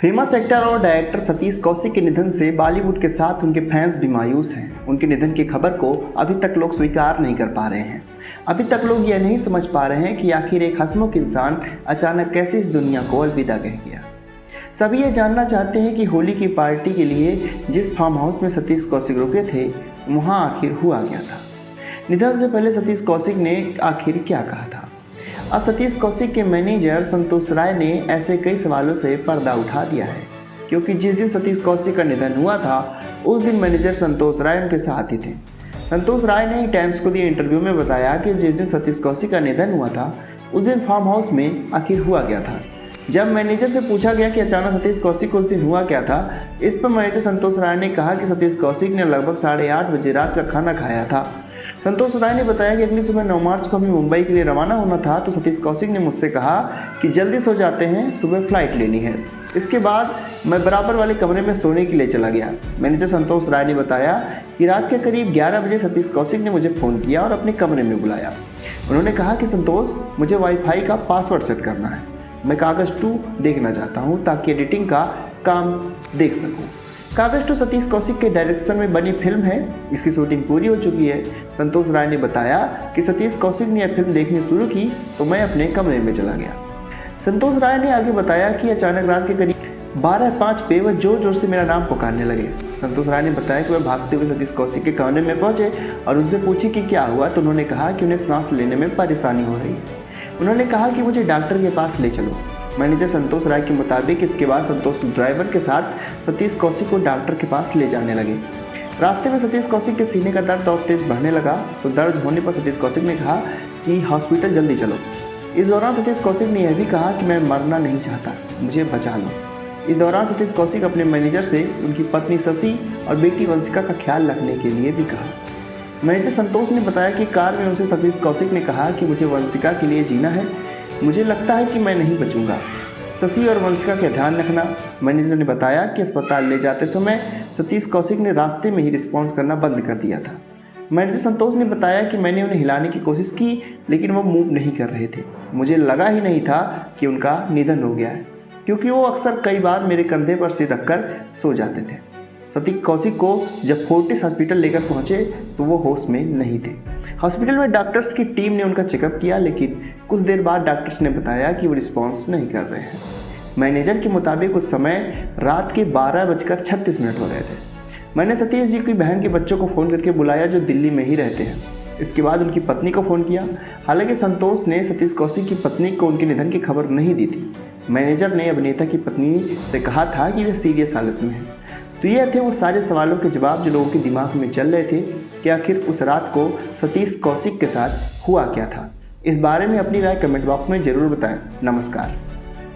Famous actor और director Satish Kaushik के निधन से बॉलीवुड के साथ उनके फैंस भी मायूस हैं। उनके निधन की खबर को अभी तक लोग स्वीकार नहीं कर पा रहे हैं। अभी तक लोग यह नहीं समझ पा रहे हैं कि आखिर एक हंसमुख इंसान अचानक कैसे इस दुनिया को अलविदा कह गया। सभी ये जानना चाहते हैं कि होली की पार्टी के लिए जिस फार्म हाउस में सतीश कौशिक रुके थे, वहाँ आखिर हुआ क्या था। निधन से पहले सतीश कौशिक ने आखिर क्या कहा था। अब सतीश कौशिक के मैनेजर संतोष राय ने ऐसे कई सवालों से पर्दा उठा दिया है, क्योंकि जिस दिन सतीश कौशिक का निधन हुआ था उस दिन मैनेजर संतोष राय उनके साथ ही थे। संतोष राय ने टाइम्स को दिए इंटरव्यू में बताया कि जिस दिन सतीश कौशिक का निधन हुआ था उस दिन फार्म हाउस में आखिर हुआ गया था। जब मैनेजर से पूछा गया कि अचानक सतीश कौशिक को उस दिन हुआ क्या था, इस पर मैनेजर संतोष राय ने कहा कि सतीश कौशिक ने लगभग 8:30 बजे रात का खाना खाया था। संतोष राय ने बताया कि अगली सुबह 9 मार्च को हमें मुंबई के लिए रवाना होना था, तो सतीश कौशिक ने मुझसे कहा कि जल्दी सो जाते हैं, सुबह फ्लाइट लेनी है। इसके बाद मैं बराबर वाले कमरे में सोने के लिए चला गया। मैनेजर संतोष राय ने बताया कि रात के करीब 11 बजे सतीश कौशिक ने मुझे फ़ोन किया और अपने कमरे में बुलाया। उन्होंने कहा कि संतोष, मुझे वाईफाई का पासवर्ड सेट करना है, मैं कागज़ 2 देखना चाहता हूँ ताकि एडिटिंग का काम देख सकूँ। कागज़ 2 सतीश कौशिक के डायरेक्शन में बनी फिल्म है, इसकी शूटिंग पूरी हो चुकी है। संतोष राय ने बताया कि सतीश कौशिक ने यह फिल्म देखनी शुरू की तो मैं अपने कमरे में चला गया। संतोष राय ने आगे बताया कि अचानक रात के करीब 12:05 पे वह जोर जोर से मेरा नाम पुकारने लगे। संतोष राय ने बताया कि वह भागते हुए सतीश कौशिक के कमरे में पहुंचे और उनसे पूछे कि क्या हुआ, तो उन्होंने कहा कि उन्हें सांस लेने में परेशानी हो रही है। उन्होंने कहा कि मुझे डॉक्टर के पास ले चलो। मैनेजर संतोष राय के मुताबिक इसके बाद संतोष ड्राइवर के साथ सतीश कौशिक को डॉक्टर के पास ले जाने लगे। रास्ते में सतीश कौशिक के सीने का दर्द और तेज बढ़ने लगा, तो दर्द होने पर सतीश कौशिक ने कहा कि हॉस्पिटल जल्दी चलो। इस दौरान सतीश कौशिक ने यह भी कहा कि मैं मरना नहीं चाहता, मुझे बचा लो। इस दौरान सतीश कौशिक अपने मैनेजर से उनकी पत्नी शशि और बेटी वंशिका का ख्याल रखने के लिए भी कहा। मैनेजर संतोष ने बताया कि कार में उनसे सतीश कौशिक ने कहा कि मुझे वंशिका के लिए जीना है, मुझे लगता है कि मैं नहीं बचूंगा, शशि और वंशिका का ध्यान रखना। मैनेजर ने बताया कि अस्पताल ले जाते समय सतीश कौशिक ने रास्ते में ही रिस्पॉन्स करना बंद कर दिया था। मैनेजर संतोष ने बताया कि मैंने उन्हें हिलाने की कोशिश की, लेकिन वो मूव नहीं कर रहे थे। मुझे लगा ही नहीं था कि उनका निधन हो गया है, क्योंकि वो अक्सर कई बार मेरे कंधे पर सिर रखकर सो जाते थे। सतीश कौशिक को जब फोर्टिस हॉस्पिटल लेकर पहुंचे तो वो होश में नहीं थे। हॉस्पिटल में डॉक्टर्स की टीम ने उनका चेकअप किया, लेकिन कुछ देर बाद डॉक्टर्स ने बताया कि वो रिस्पॉन्स नहीं कर रहे हैं। मैनेजर के मुताबिक उस समय रात के 12:36 हो रहे थे। मैंने सतीश जी की बहन के बच्चों को फ़ोन करके बुलाया, जो दिल्ली में ही रहते हैं। इसके बाद उनकी पत्नी को फ़ोन किया। हालांकि संतोष ने सतीश कौशिक की पत्नी को उनके निधन की खबर नहीं दी थी। मैनेजर ने अभिनेता की पत्नी से कहा था कि वे सीरियस हालत में है। तो ये थे वो सारे सवालों के जवाब जो लोगों के दिमाग में चल रहे थे कि आखिर उस रात को सतीश कौशिक के साथ हुआ क्या था। इस बारे में अपनी राय कमेंट बॉक्स में ज़रूर बताएं। नमस्कार।